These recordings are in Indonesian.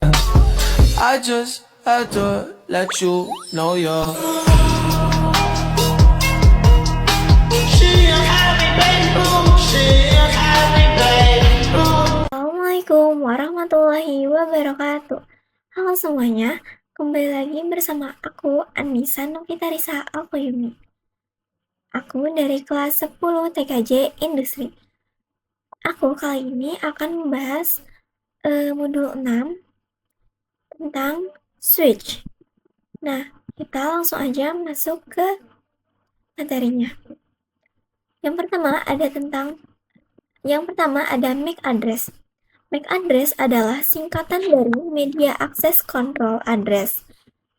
I just had to let you know you're Assalamualaikum warahmatullahi wabarakatuh. Halo semuanya, kembali lagi bersama aku Anissa Novitarisa Alfayumi. Aku dari kelas 10 TKJ Industri. Aku kali ini akan membahas modul 6 tentang switch. Nah, kita langsung aja masuk ke materinya. Yang pertama ada MAC address. MAC address adalah singkatan dari Media Access Control Address.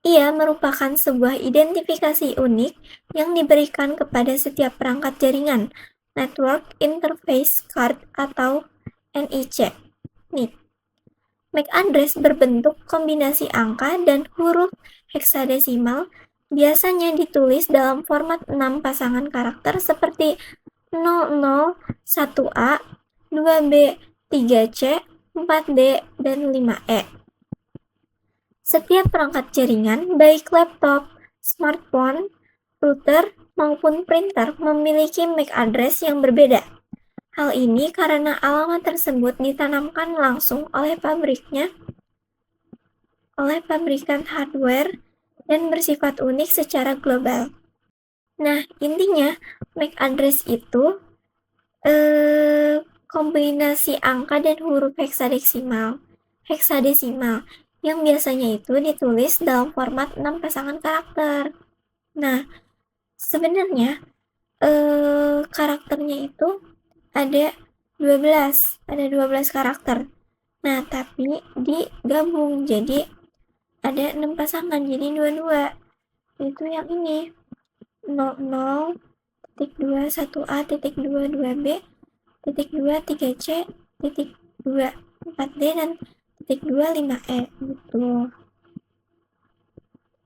Ia merupakan sebuah identifikasi unik yang diberikan kepada setiap perangkat jaringan, Network Interface Card atau NIC. MAC address berbentuk kombinasi angka dan huruf heksadesimal, biasanya ditulis dalam format 6 pasangan karakter seperti 00, 1A, 2B, 3C, 4D, dan 5E. Setiap perangkat jaringan, baik laptop, smartphone, router, maupun printer memiliki MAC address yang berbeda. Hal ini karena alamat tersebut ditanamkan langsung oleh pabrikan hardware dan bersifat unik secara global. Nah, intinya MAC address itu kombinasi angka dan huruf heksadesimal yang biasanya itu ditulis dalam format 6 pasangan karakter. Nah, sebenarnya karakternya itu ada 12 karakter. Nah, tapi digabung jadi ada 6 pasangan, jadi 22. Itu yang ini 00, 2, 1A, 2, 2B, 2, 3C, 2, 4D, dan 2, 5E gitu.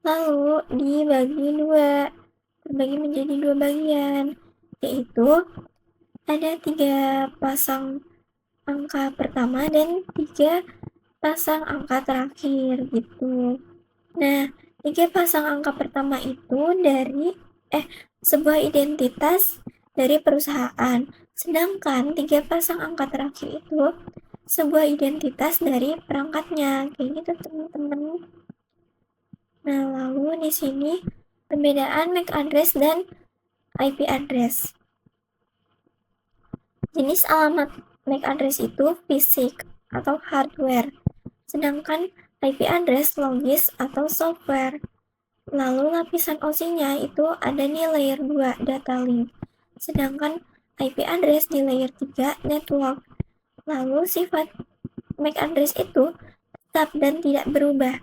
Lalu terbagi menjadi 2 bagian, yaitu ada 3 pasang angka pertama dan 3 pasang angka terakhir gitu. Nah, 3 pasang angka pertama itu dari sebuah identitas dari perusahaan, sedangkan 3 pasang angka terakhir itu sebuah identitas dari perangkatnya, kayak gitu teman-teman. Nah, lalu di sini perbedaan MAC address dan IP address. Jenis alamat MAC address itu fisik atau hardware, sedangkan IP address logis atau software. Lalu lapisan OSI-nya itu ada di layer 2 data link, sedangkan IP address di layer 3 network. Lalu sifat MAC address itu tetap dan tidak berubah,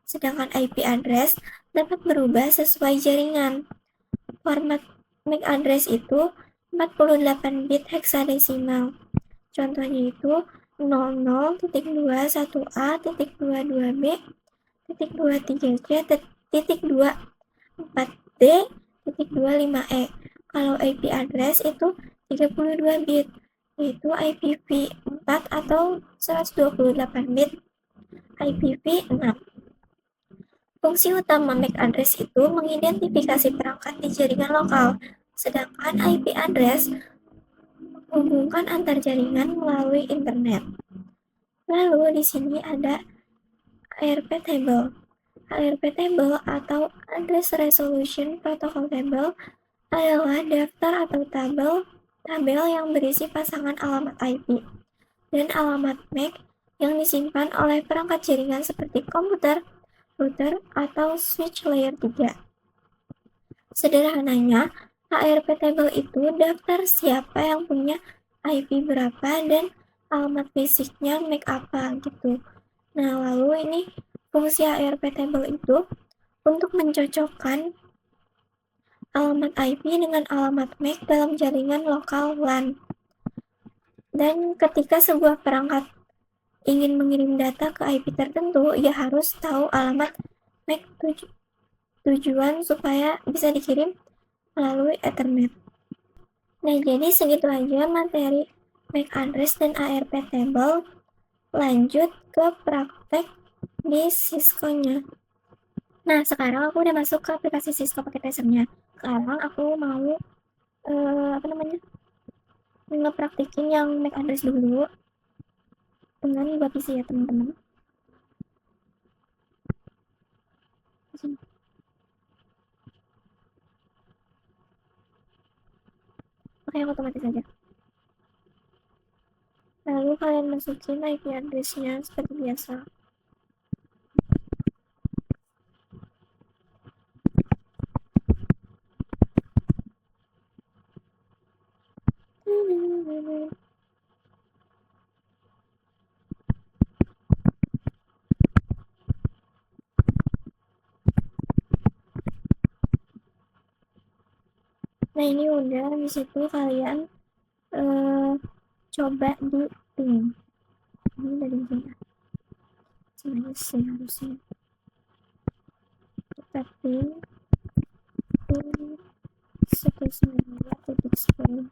sedangkan IP address dapat berubah sesuai jaringan. Format MAC address itu 48 bit heksadesimal. Contohnya itu 00.2, 1A, 2, 2B, 2, 3C, 2, 4D, 2, 5E. Kalau IP address itu 32 bit, yaitu IPv4 atau 128 bit IPv6. Fungsi utama MAC address itu mengidentifikasi perangkat di jaringan lokal, sedangkan IP address menghubungkan antar jaringan melalui internet. Lalu di sini ada ARP table. ARP table atau Address Resolution Protocol Table adalah daftar atau tabel yang berisi pasangan alamat IP dan alamat MAC yang disimpan oleh perangkat jaringan seperti komputer, router, atau switch layer 3. Sederhananya, ARP table itu daftar siapa yang punya IP berapa dan alamat fisiknya MAC apa gitu. Nah, lalu ini fungsi ARP table itu untuk mencocokkan alamat IP dengan alamat MAC dalam jaringan lokal LAN. Dan ketika sebuah perangkat ingin mengirim data ke IP tertentu, ia harus tahu alamat MAC tujuan supaya bisa dikirim melalui Ethernet. Nah, jadi segitu aja materi MAC address dan ARP table. Lanjut ke praktek di Cisco-nya. Nah, sekarang aku udah masuk ke aplikasi Cisco pakai tracernya. Sekarang aku mau ngepraktikin yang MAC address dulu dengan dua PC ya teman-teman. Oke, yang otomatis aja. Lalu kalian masukin IP address-nya seperti biasa. Nah, ini udah, di situ kalian coba di ping. Ini udah di sini. Semuanya sih harusnya. Kita ping 192.10.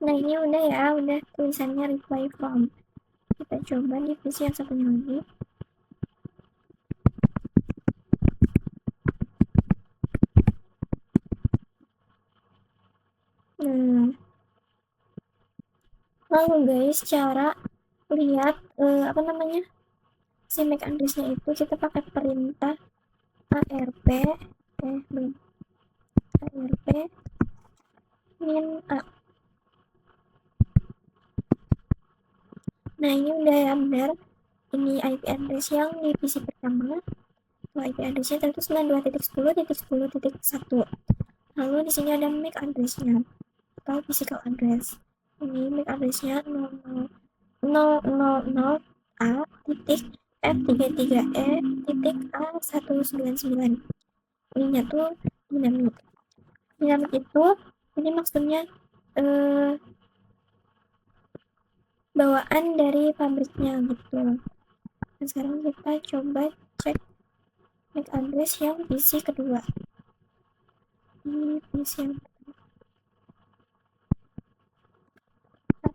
Nah, ini udah ya, udah tulisannya reply from. Kita coba di PC yang satunya lagi. Nah, lalu guys, cara lihat si MAC address-nya itu kita pakai perintah arp min a. Nah, ini udah ya, benar. Ini IP address yang di PC pertama. IP address-nya 192.10.10.1. Lalu di sini ada MAC address-nya atau physical address. Ini MAC address-nya 00.0a.f33e.a199. Ininya tuh dinamik. Dinamik itu ini maksudnya bawaan dari pabriknya gitu. Nah, sekarang kita coba cek MAC address yang PC kedua. Ini PC yang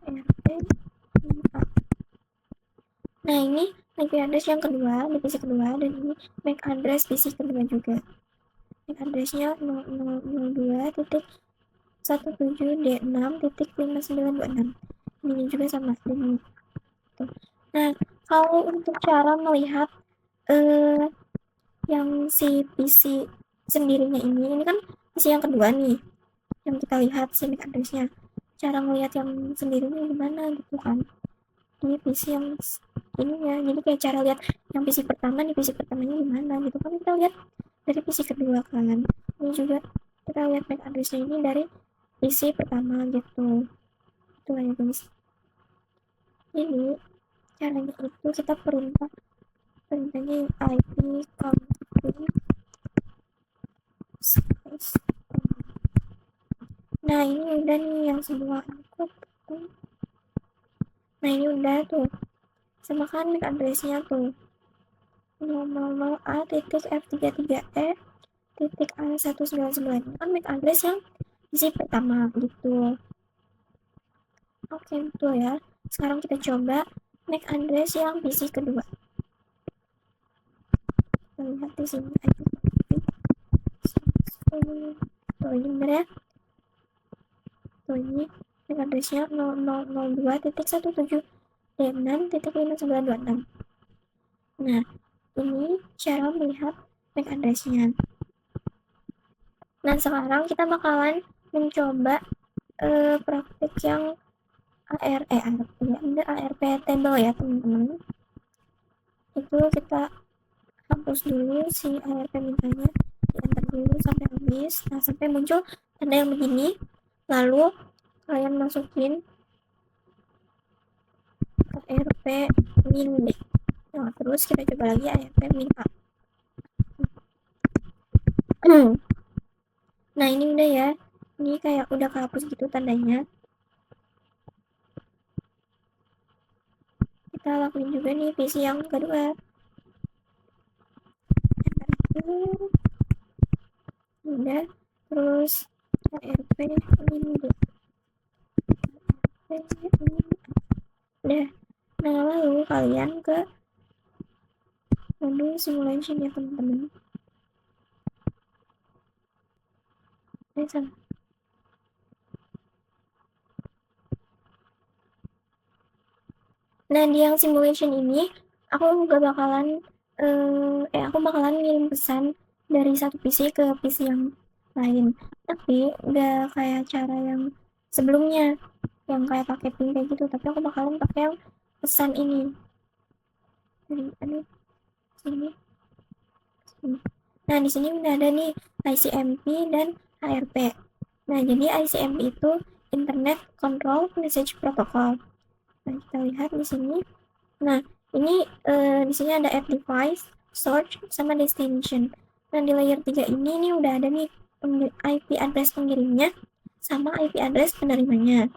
ARP. Nah, ini MAC address yang kedua di PC kedua, dan ini MAC address PC kedua juga. MAC address-nya 0002.17d6.5926. Ini juga sama dengan itu. Nah, kalau untuk cara melihat yang si PC sendirinya ini kan PC yang kedua nih, yang kita lihat si MAC address-nya. Cara melihat yang sendirinya gimana gitu kan, di PC yang ini ya. Jadi kayak cara lihat yang PC pertama di PC pertamanya gimana gitu kan, kita lihat dari PC kedua kan. Ini juga kita lihat MAC address-nya ini dari PC pertama gitu. Itu ya guys. Ini caranya itu kita perintahnya yang IP config space. Nah, ini udah nih yang semua angkut. Nah, ini udah tuh sama kan MAC address-nya tuh 000a.f33e.a199. kan MAC address yang isi pertama gitu. Oke, betul ya. Sekarang kita coba MAC address yang PC kedua. Kita lihat di sini aja. Tuh, ini bener ya. Tuh, ini MAC address-nya 0002.17d6.5926. Nah, ini cara melihat MAC address-nya. Nah, sekarang kita bakalan mencoba praktik yang ARP table ya teman-teman. Itu kita hapus dulu si ARP mintanya, di enter dulu sampai habis. Nah, sampai muncul tanda yang begini, lalu kalian masukin ARP min D. Nah, terus kita coba lagi ARP min A. Nah, ini udah ya, ini kayak udah kehapus gitu tandanya. Kita lakuin juga nih PC yang kedua. Udah, terus ARP min D. Udah. Nah, lalu kalian ke mode simulation ya teman-teman. Nah, di yang simulation ini aku gak bakalan aku bakalan ngirim pesan dari satu PC ke PC yang lain, tapi gak kayak cara yang sebelumnya yang kayak pakai ping kayak gitu, tapi aku bakalan pakai yang pesan ini dari sini. Nah, di sini udah ada nih ICMP dan HRP. Nah, jadi ICMP itu Internet Control Message Protocol. Nah, kita lihat di sini. Nah, ini di sini ada add device, source, sama destination. Nah, di layer 3 ini nih udah ada nih IP address pengirimnya sama IP address penerimanya.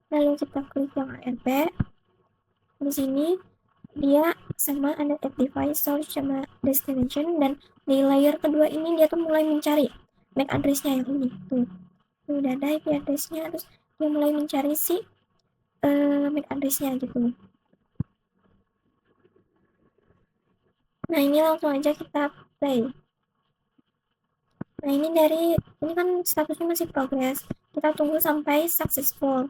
Lalu kita klik yang ARP. Di sini dia sama ada add device, source, sama destination, dan di layer kedua ini dia tuh mulai mencari MAC addressnya yang ini tuh. Udah ada IP addressnya, terus dia mulai mencari si MAC addressnya gitu. Nah, ini langsung aja kita play. Nah, ini kan statusnya masih progress. Kita tunggu sampai successful.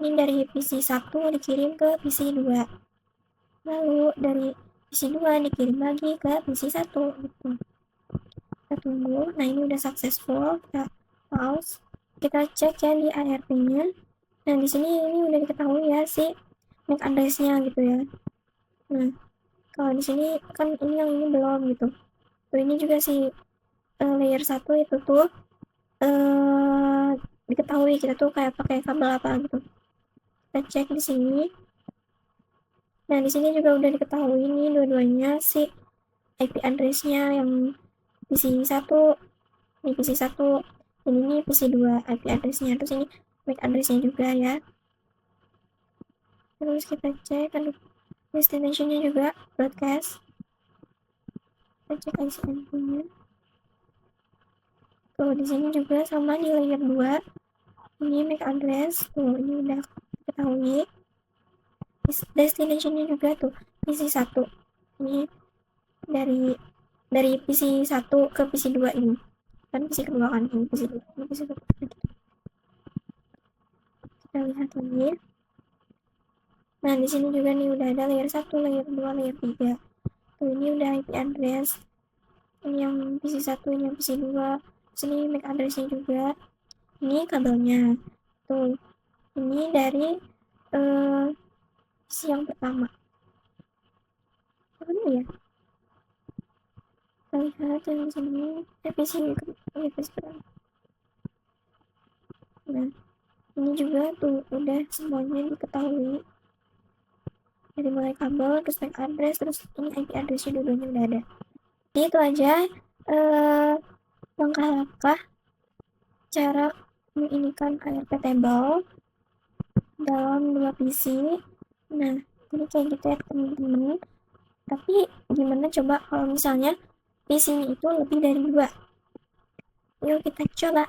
Ini dari PC 1 dikirim ke PC 2. Lalu dari PC 2 dikirim lagi ke PC 1 gitu. Kita tunggu. Nah, ini udah successful. Kita pause. Kita cek ya di ARP-nya. Nah, di sini ini udah diketahui ya si MAC address-nya gitu ya. Nah, kalau di sini kan ini yang ini belum gitu. Tuh, ini juga si layer 1 itu tuh diketahui kita tuh kayak pakai kabel apa gitu. Kita cek di sini. Nah, di sini juga udah diketahui nih dua-duanya si IP address-nya yang PC 1, ini PC 1, dan ini PC 2 IP address-nya. Terus ini MAC address-nya juga ya. Terus kita cek destination-nya juga broadcast. Kita cek ICMP-nya. Tuh, di sini juga sama di layer 2. Ini MAC address. Tuh, ini udah diketahui. Destination-nya juga tuh PC 1. Ini dari PC 1 ke PC 2 ini. Kan PC kedua kan ini PC 2. Ini PC 2. Kita lihat lagi. Nah, di sini juga nih udah ada layer 1, layer 2, layer 3. Tuh, ini udah IP address. Ini yang PC 1, ini yang PC 2. Sini MAC address-nya juga. Ini kabelnya. Tuh, ini dari PC yang pertama. Apa ya? Kita lihat yang di sini. PC pertama. Nah, ini juga tuh udah semuanya diketahui. Dari mulai kabel, terus MAC address, terus ini IP address-nya dua-duanya udah ada. Jadi itu aja langkah-langkah cara menginikan ARP table dalam dua PC. Nah, jadi kayak gitu ya teman-teman. Tapi gimana coba kalau misalnya PC-nya itu lebih dari 2? Yuk kita coba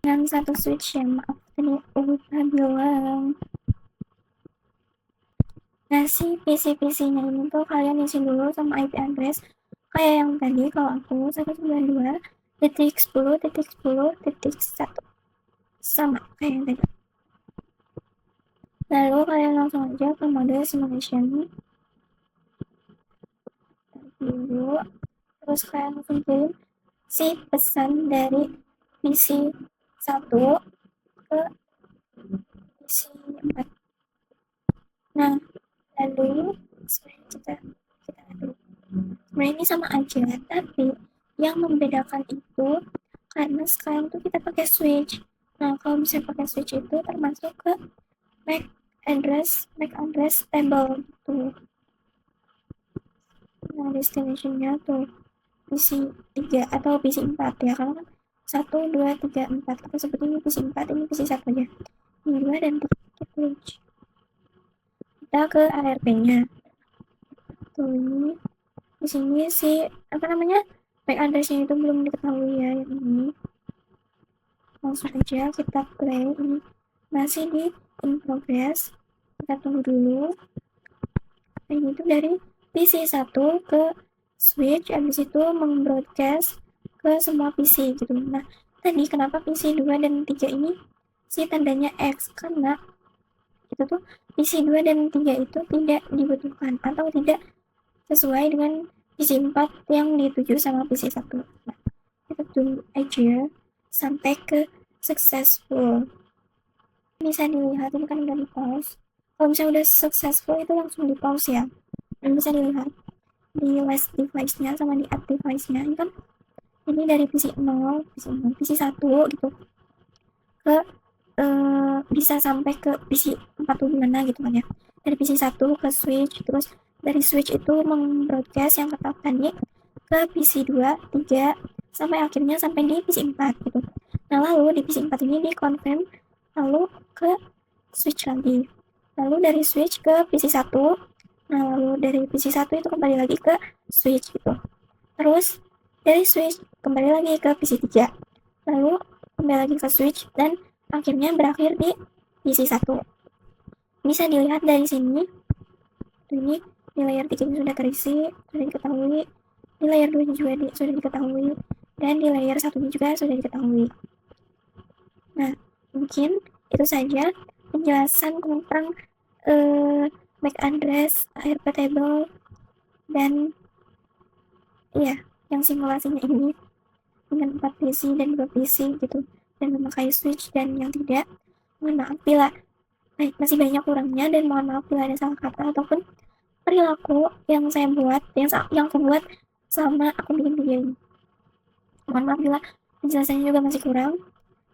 dengan satu switch ya, maaf tadi lupa bilang. Nah, si PC-PC-nya ini tuh kalian isi dulu sama IP address kayak yang tadi. Kalau aku 192.10.10.1 sama kayak yang tadi. Lalu kalian langsung aja ke mode simulation dulu, terus kalian langsung kirim si pesan dari PC 1 ke PC 4. Nah, lalu sebenarnya ini sama aja, tapi yang membedakan itu karena sekarang tuh kita pakai switch. Nah, kalau misalnya pakai switch itu termasuk ke MAC address table tuh. Nah, destination-nya tuh PC 3 atau PC 4 ya, karena kan 1, 2, 3, 4 kita sebutin ini PC 4, ini PC 1 aja. Ini 2 dan 3 switch. Kita ke ARP-nya. Tuh, ini di sini si apa namanya? MAC address-nya itu belum diketahui ya yang ini. Langsung aja kita play. Ini masih di in progress. Kita tunggu dulu. Ini tuh dari PC 1 ke switch, habis itu membroadcast ke semua PC gitu. Nah, tadi kenapa PC 2 dan 3 ini si tandanya X? Karena itu tuh PC 2 dan 3 itu tidak dibutuhkan atau tidak sesuai dengan PC 4 yang dituju sama PC 1. Nah, kita tunggu aja sampai ke successful. Bisa dilihat ini kan udah di pause. Kalau misalnya udah successful itu langsung di pause ya. Dan bisa dilihat di last device-nya sama di add device-nya ini kan ini dari PC 0, PC 1 gitu ke bisa sampai ke PC 4 gimana gitu kan ya. Dari PC 1 ke switch, terus dari switch itu membroadcast yang kata tadi ke PC 2, 3 sampai akhirnya sampai di PC 4 gitu. Nah, lalu di PC 4 ini di confirm lalu ke switch lagi. Lalu dari switch ke PC 1. Nah, lalu dari PC 1 itu kembali lagi ke switch gitu. Terus dari switch kembali lagi ke PC 3. Lalu kembali lagi ke switch dan akhirnya berakhir di PC 1. Bisa dilihat dari sini. Ini di layer 3 ini sudah terisi, sudah diketahui. Di layer 2 juga sudah diketahui. Dan di layer 1 juga sudah diketahui. Nah, mungkin itu saja penjelasan tentang MAC address, ARP table, dan ya, yang simulasinya ini dengan 4 PC dan 2 PC gitu, dan memakai switch dan yang tidak. Mohon maaf bila masih banyak kurangnya, dan mohon maaf bila ada salah kata ataupun perilaku yang saya buat, yang aku buat selama aku bikin video ini. Mohon maaf bila penjelasannya juga masih kurang.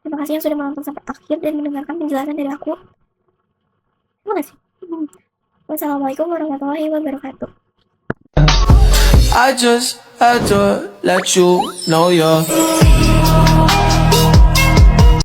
Terima kasih yang sudah menonton sampai akhir dan mendengarkan penjelasan dari aku. Terima kasih. Wassalamualaikum warahmatullahi wabarakatuh. I just had to let you know you're